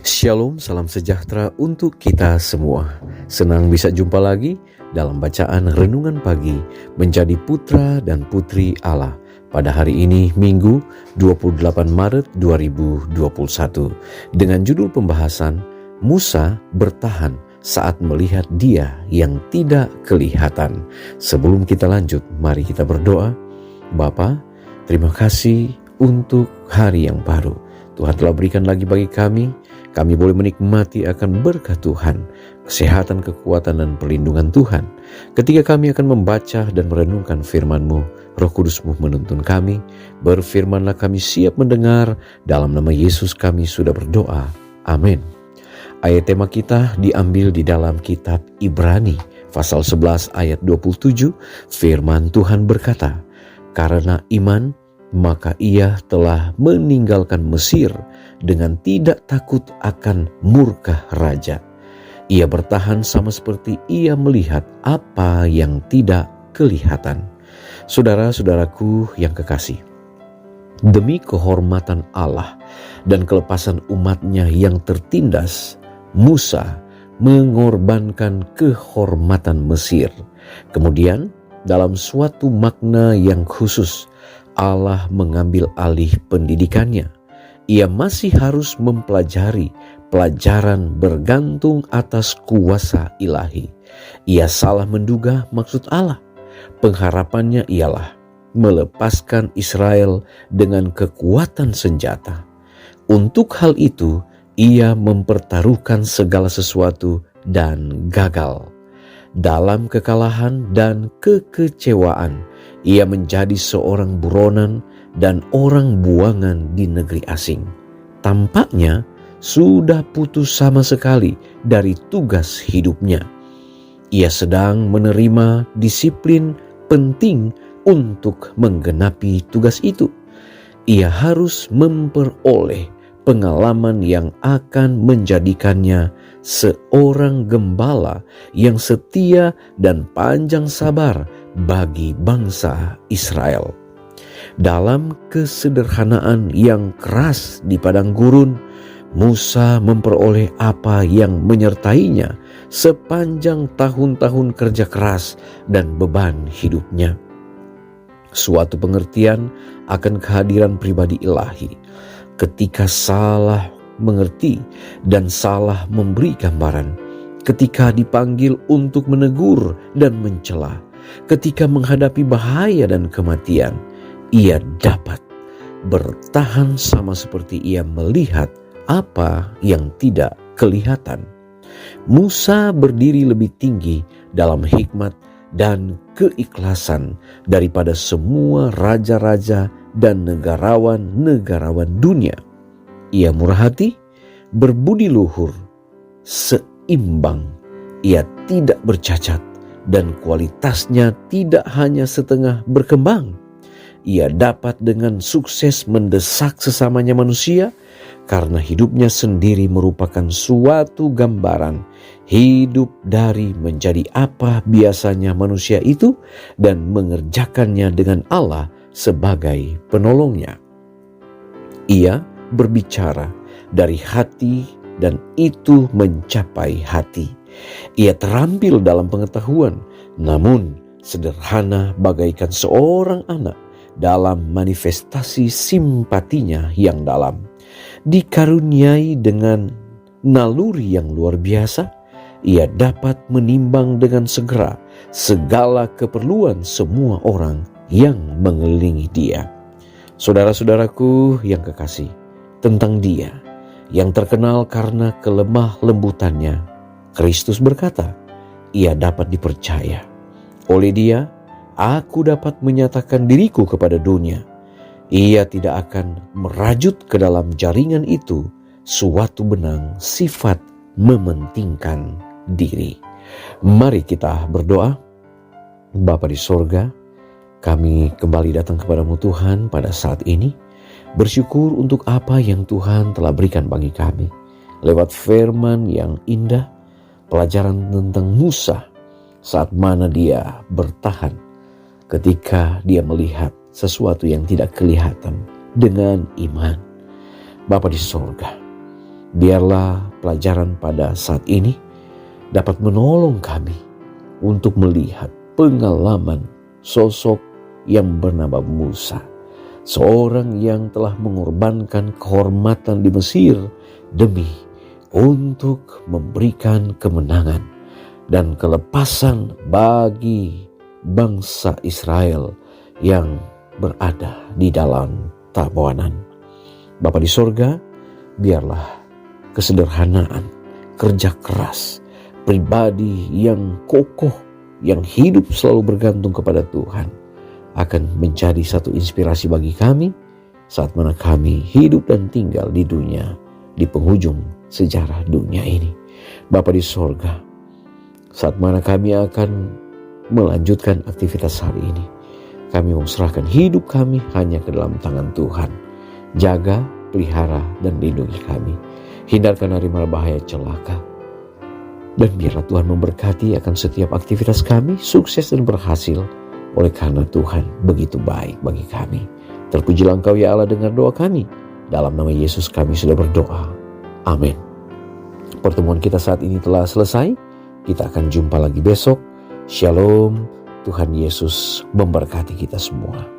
Shalom, salam sejahtera untuk kita semua. Senang bisa jumpa lagi dalam bacaan Renungan Pagi menjadi putra dan putri Allah pada hari ini Minggu 28 Maret 2021 dengan judul pembahasan Musa bertahan saat melihat Dia yang tidak kelihatan. Sebelum kita lanjut, mari kita berdoa. Bapa, terima kasih untuk hari yang baru. Tuhan telah berikan lagi bagi kami boleh menikmati akan berkat Tuhan, kesehatan, kekuatan, dan perlindungan Tuhan. Ketika kami akan membaca dan merenungkan firman-Mu, Roh Kudus-Mu menuntun kami, berfirmanlah kami siap mendengar, dalam nama Yesus kami sudah berdoa. Amin. Ayat tema kita diambil di dalam kitab Ibrani, pasal 11 ayat 27, firman Tuhan berkata, "Karena iman, maka ia telah meninggalkan Mesir dengan tidak takut akan murka raja. Ia bertahan sama seperti ia melihat apa yang tidak kelihatan." Saudara-saudaraku yang kekasih, demi kehormatan Allah dan kelepasan umatnya yang tertindas, Musa mengorbankan kehormatan Mesir. Kemudian dalam suatu makna yang khusus, Allah mengambil alih pendidikannya. Ia masih harus mempelajari pelajaran bergantung atas kuasa ilahi. Ia salah menduga maksud Allah. Pengharapannya ialah melepaskan Israel dengan kekuatan senjata. Untuk hal itu, ia mempertaruhkan segala sesuatu dan gagal. Dalam kekalahan dan kekecewaan, ia menjadi seorang buronan dan orang buangan di negeri asing. Tampaknya sudah putus sama sekali dari tugas hidupnya. Ia sedang menerima disiplin penting untuk menggenapi tugas itu. Ia harus memperoleh pengalaman yang akan menjadikannya seorang gembala yang setia dan panjang sabar bagi bangsa Israel. Dalam kesederhanaan yang keras di padang gurun, Musa memperoleh apa yang menyertainya sepanjang tahun-tahun kerja keras dan beban hidupnya. Suatu pengertian akan kehadiran pribadi ilahi. Ketika salah mengerti dan salah memberi gambaran, ketika dipanggil untuk menegur dan mencela, ketika menghadapi bahaya dan kematian, ia dapat bertahan sama seperti ia melihat apa yang tidak kelihatan. Musa berdiri lebih tinggi dalam hikmat dan keikhlasan daripada semua raja-raja dan negarawan-negarawan dunia. Ia murah hati, berbudi luhur, seimbang. Ia tidak bercacat dan kualitasnya tidak hanya setengah berkembang. Ia dapat dengan sukses mendesak sesamanya manusia karena hidupnya sendiri merupakan suatu gambaran hidup dari menjadi apa biasanya manusia itu dan mengerjakannya dengan Allah sebagai penolongnya. Ia berbicara dari hati dan itu mencapai hati. Ia terampil dalam pengetahuan, namun sederhana bagaikan seorang anak dalam manifestasi simpatinya yang dalam. Dikaruniai dengan naluri yang luar biasa, ia dapat menimbang dengan segera segala keperluan semua orang yang mengelilingi dia. Saudara-saudaraku yang kekasih, tentang Dia yang terkenal karena kelemah lembutannya, Kristus berkata, ia dapat dipercaya. Oleh Dia, aku dapat menyatakan diriku kepada dunia. Ia tidak akan merajut ke dalam jaringan itu suatu benang sifat mementingkan diri. Mari kita berdoa. Bapa di sorga, kami kembali datang kepadamu Tuhan pada saat ini, bersyukur untuk apa yang Tuhan telah berikan bagi kami. Lewat firman yang indah, pelajaran tentang Musa, saat mana dia bertahan ketika dia melihat sesuatu yang tidak kelihatan dengan iman. Bapa di sorga, Biarlah pelajaran pada saat ini dapat menolong kami untuk melihat pengalaman sosok yang bernama Musa, seorang yang telah mengorbankan kehormatan di Mesir demi untuk memberikan kemenangan dan kelepasan bagi bangsa Israel yang berada di dalam tawanan. Bapa di sorga, biarlah kesederhanaan, kerja keras, pribadi yang kokoh, yang hidup selalu bergantung kepada Tuhan akan menjadi satu inspirasi bagi kami saat mana kami hidup dan tinggal di dunia, di penghujung sejarah dunia ini. Bapa di sorga, saat mana kami akan melanjutkan aktivitas hari ini, kami mau serahkan hidup kami hanya ke dalam tangan Tuhan. Jaga, pelihara, dan lindungi kami. Hindarkan dari mara bahaya celaka. Dan biarlah Tuhan memberkati akan setiap aktivitas kami, sukses dan berhasil. Oleh karena Tuhan begitu baik bagi kami. Terpujilah Engkau ya Allah, dengar doa kami. Dalam nama Yesus kami sudah berdoa. Amin. Pertemuan kita saat ini telah selesai. Kita akan jumpa lagi besok. Shalom. Tuhan Yesus memberkati kita semua.